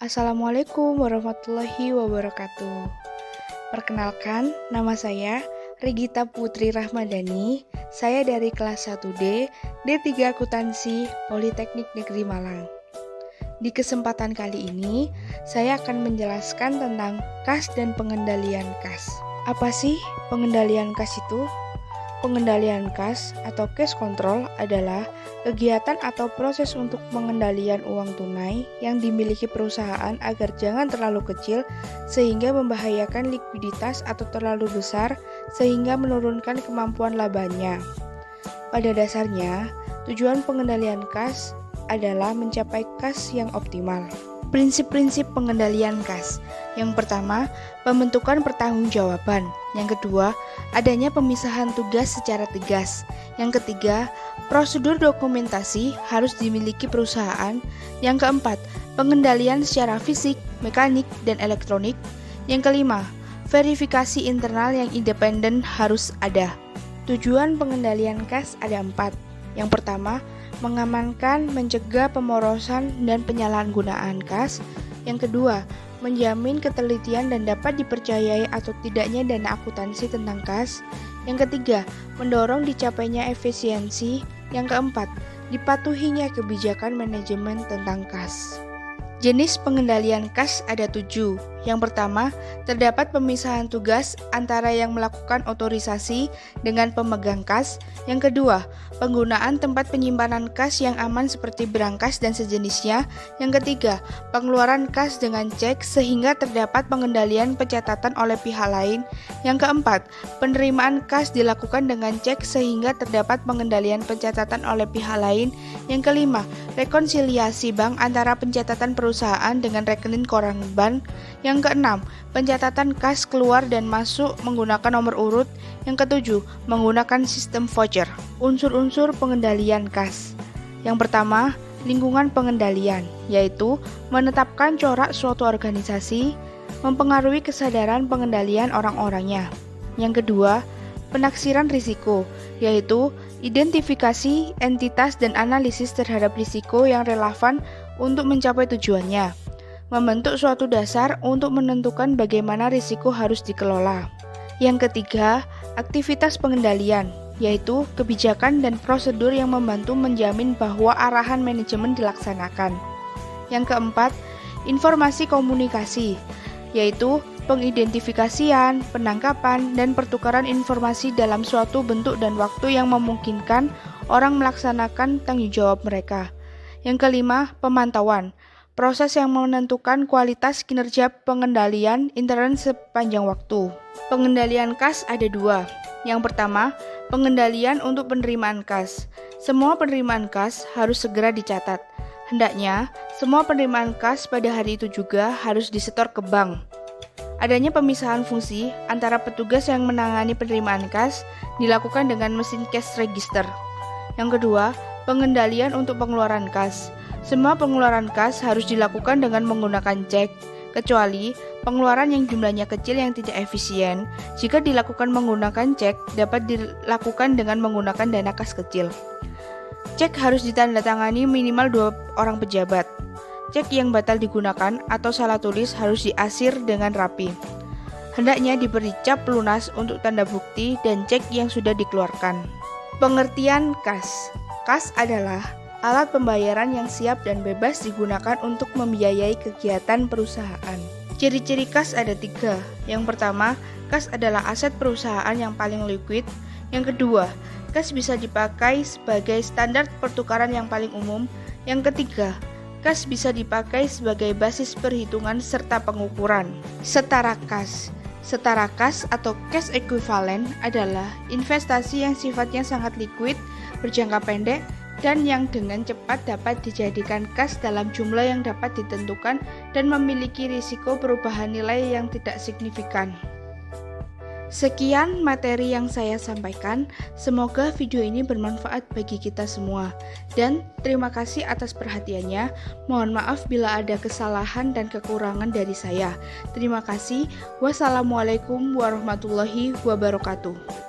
Assalamualaikum warahmatullahi wabarakatuh. Perkenalkan, nama saya Regita Putri Rahmadani. Saya dari kelas 1D, D3 Akuntansi, Politeknik Negeri Malang. Di kesempatan kali ini, saya akan menjelaskan tentang kas dan pengendalian kas. Apa sih pengendalian kas itu? Pengendalian kas atau cash control adalah kegiatan atau proses untuk pengendalian uang tunai yang dimiliki perusahaan agar jangan terlalu kecil sehingga membahayakan likuiditas atau terlalu besar sehingga menurunkan kemampuan labanya. Pada dasarnya, tujuan pengendalian kas adalah mencapai kas yang optimal. Prinsip-prinsip pengendalian kas. Yang pertama, pembentukan pertanggungjawaban. Yang kedua, adanya pemisahan tugas secara tegas. Yang ketiga, prosedur dokumentasi harus dimiliki perusahaan. Yang keempat, pengendalian secara fisik, mekanik, dan elektronik. Yang kelima, verifikasi internal yang independen harus ada. Tujuan pengendalian kas ada 4. Yang pertama, mengamankan, mencegah pemborosan dan penyalahgunaan kas. Yang kedua, menjamin ketelitian dan dapat dipercayai atau tidaknya dana akuntansi tentang kas. Yang ketiga, mendorong dicapainya efisiensi. Yang keempat, dipatuhinya kebijakan manajemen tentang kas. Jenis pengendalian kas ada 7. Yang pertama, terdapat pemisahan tugas antara yang melakukan otorisasi dengan pemegang kas. Yang kedua, penggunaan tempat penyimpanan kas yang aman seperti berangkas dan sejenisnya. Yang ketiga, pengeluaran kas dengan cek sehingga terdapat pengendalian pencatatan oleh pihak lain. Yang keempat, penerimaan kas dilakukan dengan cek sehingga terdapat pengendalian pencatatan oleh pihak lain. Yang kelima, rekonsiliasi bank antara pencatatan perusahaan dengan rekening koran bank. Yang keenam, pencatatan kas keluar dan masuk menggunakan nomor urut. Yang ketujuh, menggunakan sistem voucher. Unsur-unsur pengendalian kas. Yang pertama, lingkungan pengendalian, yaitu menetapkan corak suatu organisasi, mempengaruhi kesadaran pengendalian orang-orangnya. Yang kedua, penaksiran risiko, yaitu identifikasi entitas dan analisis terhadap risiko yang relevan untuk mencapai tujuannya. Membentuk suatu dasar untuk menentukan bagaimana risiko harus dikelola. Yang ketiga, aktivitas pengendalian, yaitu kebijakan dan prosedur yang membantu menjamin bahwa arahan manajemen dilaksanakan. Yang keempat, informasi komunikasi, yaitu pengidentifikasian, penangkapan, dan pertukaran informasi dalam suatu bentuk dan waktu yang memungkinkan orang melaksanakan tanggung jawab mereka. Yang kelima, pemantauan, proses yang menentukan kualitas kinerja pengendalian intern sepanjang waktu. Pengendalian kas ada 2. Yang pertama, pengendalian untuk penerimaan kas. Semua penerimaan kas harus segera dicatat. Hendaknya, semua penerimaan kas pada hari itu juga harus disetor ke bank. Adanya pemisahan fungsi antara petugas yang menangani penerimaan kas dilakukan dengan mesin cash register. Yang kedua, pengendalian untuk pengeluaran kas. Semua pengeluaran kas harus dilakukan dengan menggunakan cek, kecuali pengeluaran yang jumlahnya kecil yang tidak efisien. Jika dilakukan menggunakan cek, dapat dilakukan dengan menggunakan dana kas kecil. Cek harus ditandatangani minimal 2 orang pejabat. Cek yang batal digunakan atau salah tulis harus diarsir dengan rapi. Hendaknya diberi cap lunas untuk tanda bukti dan cek yang sudah dikeluarkan. Pengertian kas. Kas adalah alat pembayaran yang siap dan bebas digunakan untuk membiayai kegiatan perusahaan. Ciri-ciri kas ada 3. Yang pertama, kas adalah aset perusahaan yang paling liquid. Yang kedua, kas bisa dipakai sebagai standar pertukaran yang paling umum. Yang ketiga, kas bisa dipakai sebagai basis perhitungan serta pengukuran. Setara kas. Setara kas atau cash equivalent adalah investasi yang sifatnya sangat liquid, berjangka pendek, dan yang dengan cepat dapat dijadikan kas dalam jumlah yang dapat ditentukan dan memiliki risiko perubahan nilai yang tidak signifikan. Sekian materi yang saya sampaikan, semoga video ini bermanfaat bagi kita semua. Dan terima kasih atas perhatiannya, mohon maaf bila ada kesalahan dan kekurangan dari saya. Terima kasih, wassalamualaikum warahmatullahi wabarakatuh.